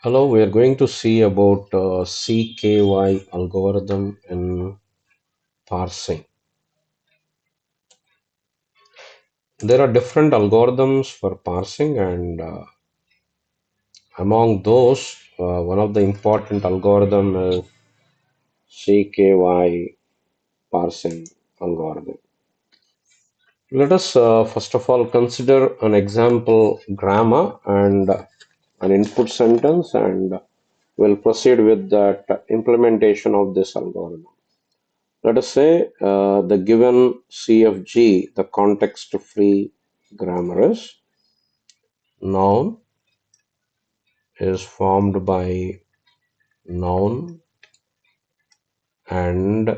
Hello, we are going to see about CKY algorithm in parsing. There are different algorithms for parsing, and among those, one of the important algorithm is CKY parsing algorithm. Let us first of all consider an example grammar and an input sentence, and we'll proceed with that implementation of this algorithm. Let us say the given CFG, the context-free grammar is noun is formed by noun and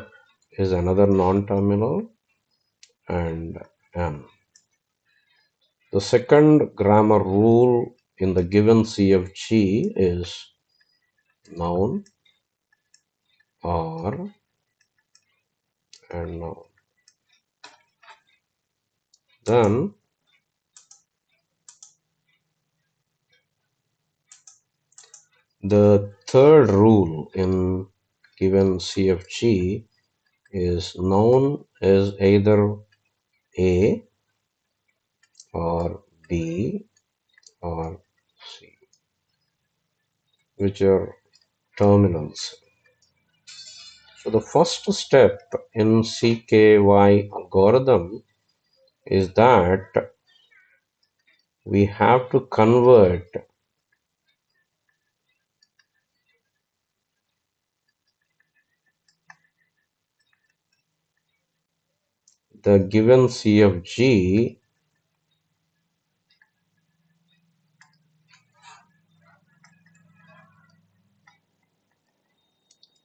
is another non-terminal and am. The second grammar rule in the given CFG is noun or and noun. Then the third rule in given CFG is noun is either A or B or C, which are terminals. So the first step in CKY algorithm is that we have to convert the given CFG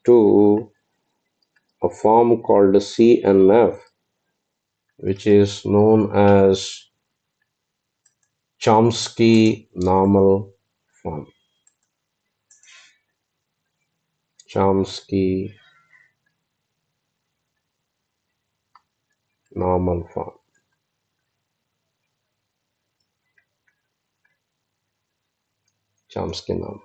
to a form called CNF, which is known as Chomsky normal form. Chomsky normal form. Chomsky normal.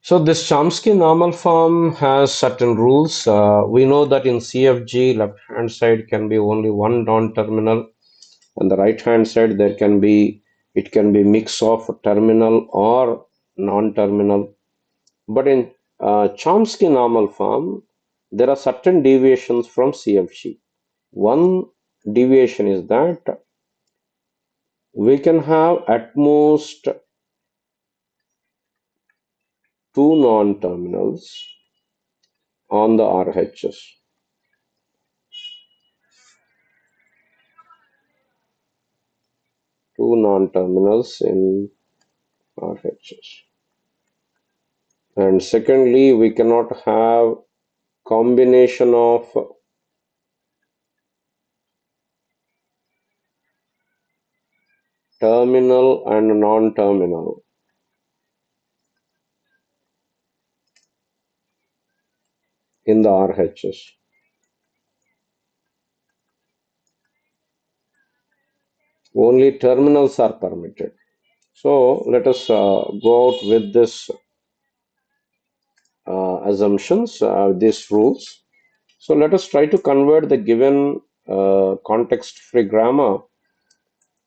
So this Chomsky normal form has certain rules. We know that in CFG, left-hand side can be only one non-terminal, and the right-hand side it can be mix of terminal or non-terminal. But in Chomsky normal form, there are certain deviations from CFG. One deviation is that we can have at most two non-terminals on the RHS. Two non-terminals in RHS. And secondly, we cannot have combination of terminal and non-terminal in the RHS. Only terminals are permitted. So let us go out with this assumptions, these rules. So let us try to convert the given context-free grammar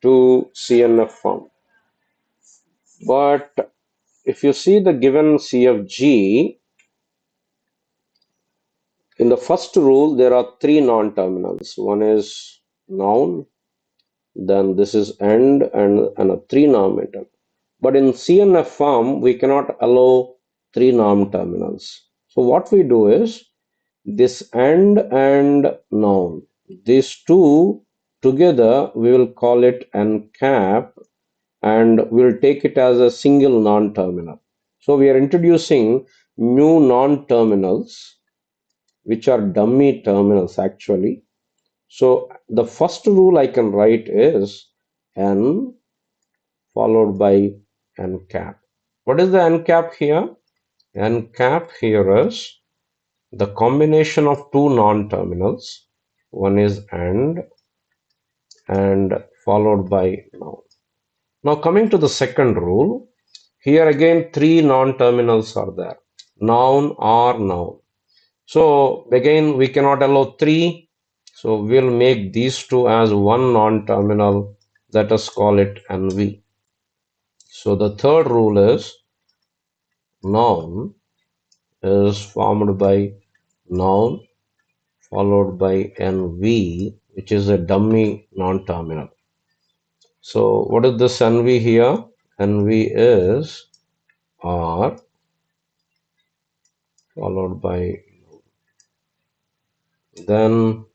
to CNF form. But if you see the given CFG, in the first rule, there are three non-terminals. One is noun, then this is and a three non-terminal. But in CNF form, we cannot allow three non-terminals. So what we do is this and noun, these two together, we will call it n cap, and we'll take it as a single non-terminal. So we are introducing new non-terminals, which are dummy terminals actually. So the first rule I can write is n followed by n cap. What is the n cap here? N cap here is the combination of two non-terminals. One is and followed by noun. Now coming to the second rule, Here again, three non-terminals are there. Noun or noun. So again, we cannot allow three. So we'll make these two as one non-terminal. Let us call it NV. So the third rule is noun is formed by noun followed by NV, which is a dummy non-terminal. So what is this NV here? NV is R followed by, then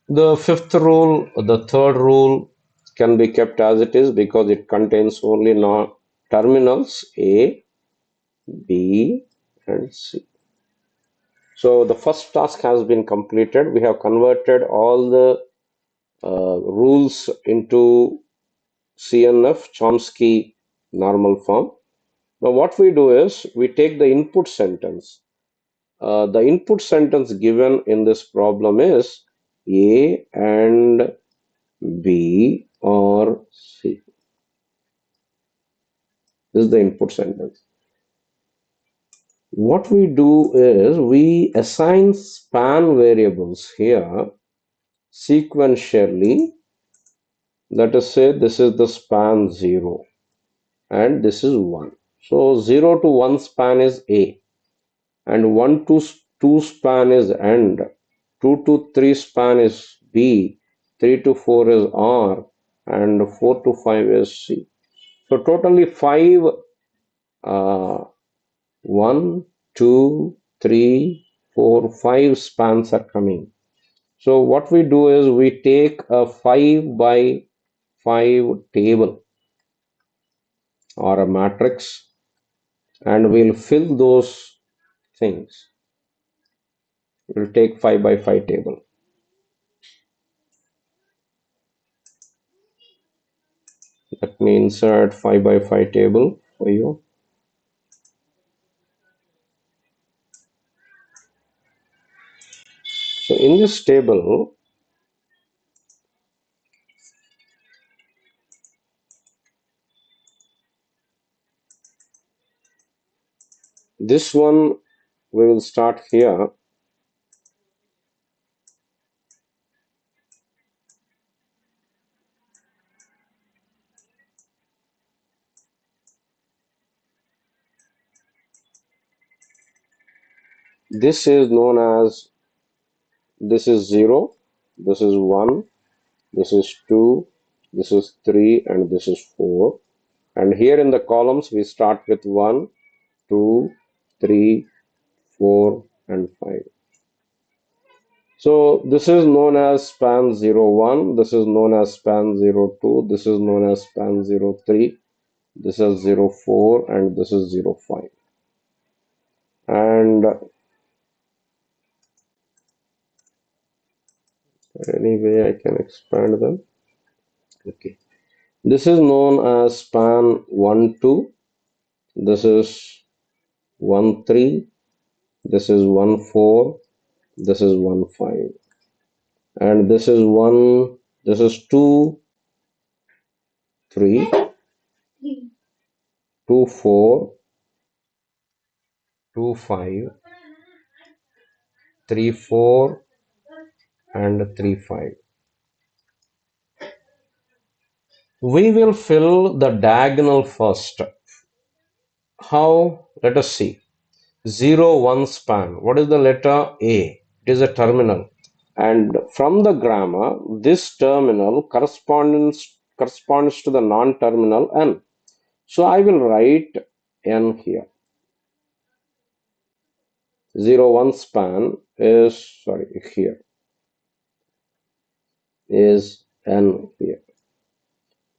the fifth rule, the third rule can be kept as it is because it contains only non terminals A, B, and C. So the first task has been completed. We have converted all the rules into CNF, Chomsky normal form. Now what we do is we take the input sentence. The input sentence given in this problem is A and B or C. This is the input sentence. What we do is we assign span variables here sequentially. Let us say this is the span 0 and this is 1. So 0 to 1 span is A and 1 to 2 span is AND, 2 to 3 span is B, 3 to 4 is R, and 4 to 5 is C. So totally 5 uh, 1, 2, 3, 4, 5 spans are coming. So what we do is we take a 5 by 5 table or a matrix and we'll fill those things. We'll take 5 by 5 table. Let me insert 5 by 5 table for you. So in this table, this one we will start here. This is known as, this is 0, this is 1, this is 2, this is 3, and this is 4. And here in the columns, we start with 1, 2, 3, 4, and 5. So this is known as span 0, 1. This is known as span 0, 2. This is known as span 0, 3. This is 0, 4, and this is 0, 5. And anyway, I can expand them. Okay. This is known as span 1, 2. This is 1, 3. This is 1, 4. This is 1, 5. And this is 1, this is 2, 3, 2, 4, 2, 5, 3, 4, and 3, 5. We will fill the diagonal first. How? Let us see. 0, 1 span. What is the letter A? It is a terminal. And from the grammar, this terminal corresponds to the non-terminal N. So I will write N here. 0, 1 span is, sorry, here is N here.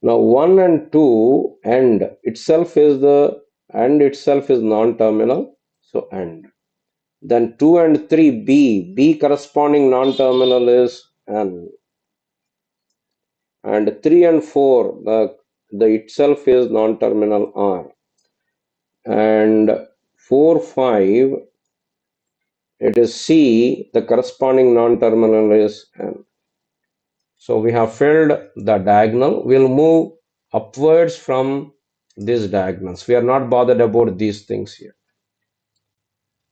Now 1 and 2 AND itself is non-terminal, so AND. Then 2 and 3 B corresponding non-terminal is N. And 3 and 4 the itself is non-terminal R. And 4, 5 it is C, the corresponding non-terminal is N. So we have filled the diagonal. We'll move upwards from these diagonals. We are not bothered about these things here.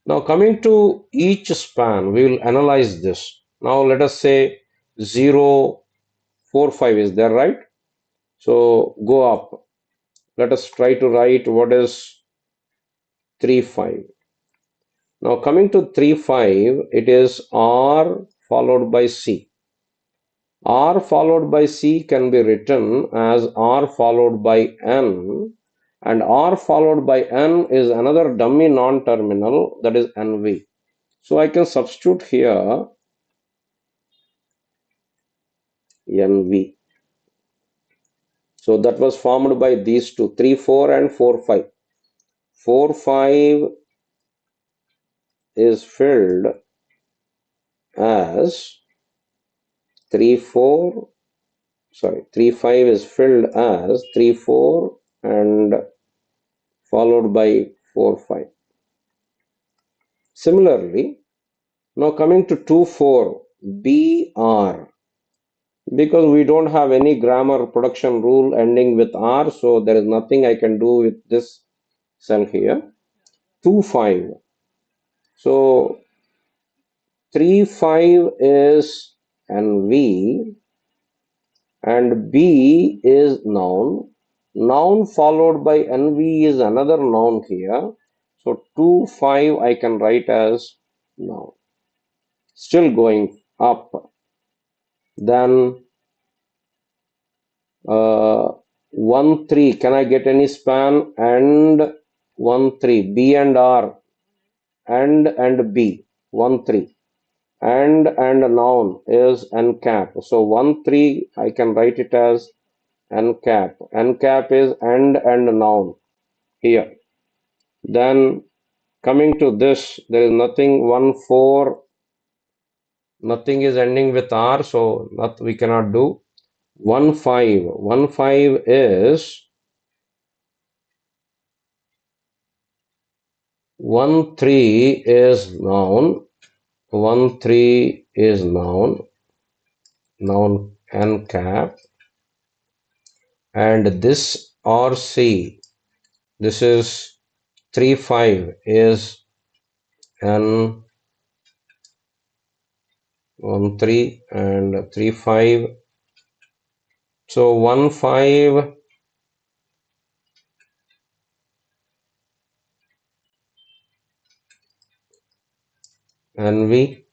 Now coming to each span, we will analyze this. Now let us say 0, 4, 5 is there, right? So go up. Let us try to write what is 3, 5. Now coming to 3, 5, it is R followed by C. R followed by C can be written as R followed by N, and R followed by N is another dummy non-terminal, that is NV. So I can substitute here NV. So that was formed by these two, 3, 4 and 4, 5. 4, 5 is filled as 3, 4, sorry, 3, 5 is filled as 3, 4 and followed by 4, 5. Similarly, now coming to 2, 4, BR, because we don't have any grammar production rule ending with R, so there is nothing I can do with this cell here. 2, 5. So 3, 5 is NV and B is noun. Noun followed by NV is another noun here. So 2, 5 I can write as noun. Still going up. Then 1, 3. Can I get any span? And 1, 3. B and R. And B. 1, 3. And noun is N cap. So 1, 3 I can write it as N cap. N cap is and noun here. Then coming to this, there is nothing. 1, 4. Nothing is ending with R, so we cannot do. 1, 5. 1, 5 is 1, 3 is noun. 1, 3 is noun. Noun N cap. And this RC, this is 3, 5 is N 1, 3 and 3, 5. So 1, 5 NV.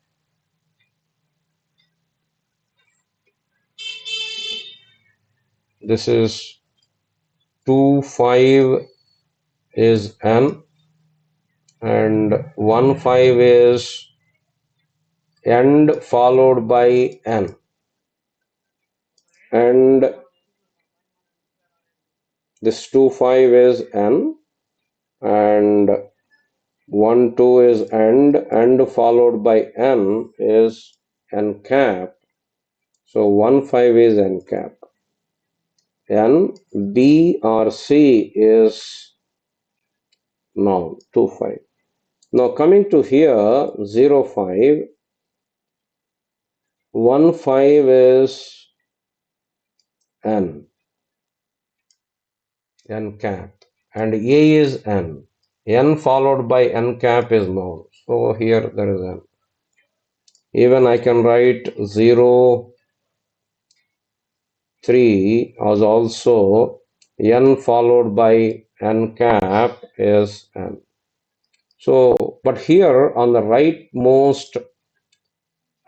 This is 2, 5 is N and 1, 5 is end followed by N. And this 2, 5 is N and 1, 2 is and followed by N is N cap. So 1, 5 is N cap. N, B or C is noun, 2, 5. Now coming to here, 0, 5, 1, 5 is N cap, and A is N. N followed by N cap is noun. So here there is N. Even I can write 0, 3 as also N followed by N cap is N. So, but here on the rightmost,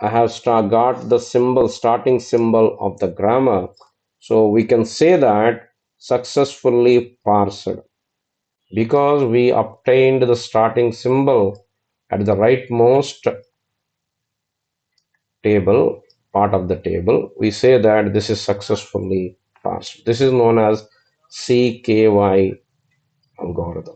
I have got the symbol, starting symbol of the grammar. So we can say that successfully parsed because we obtained the starting symbol at the rightmost table, part of the table. We say that this is successfully parsed. This is known as CKY algorithm.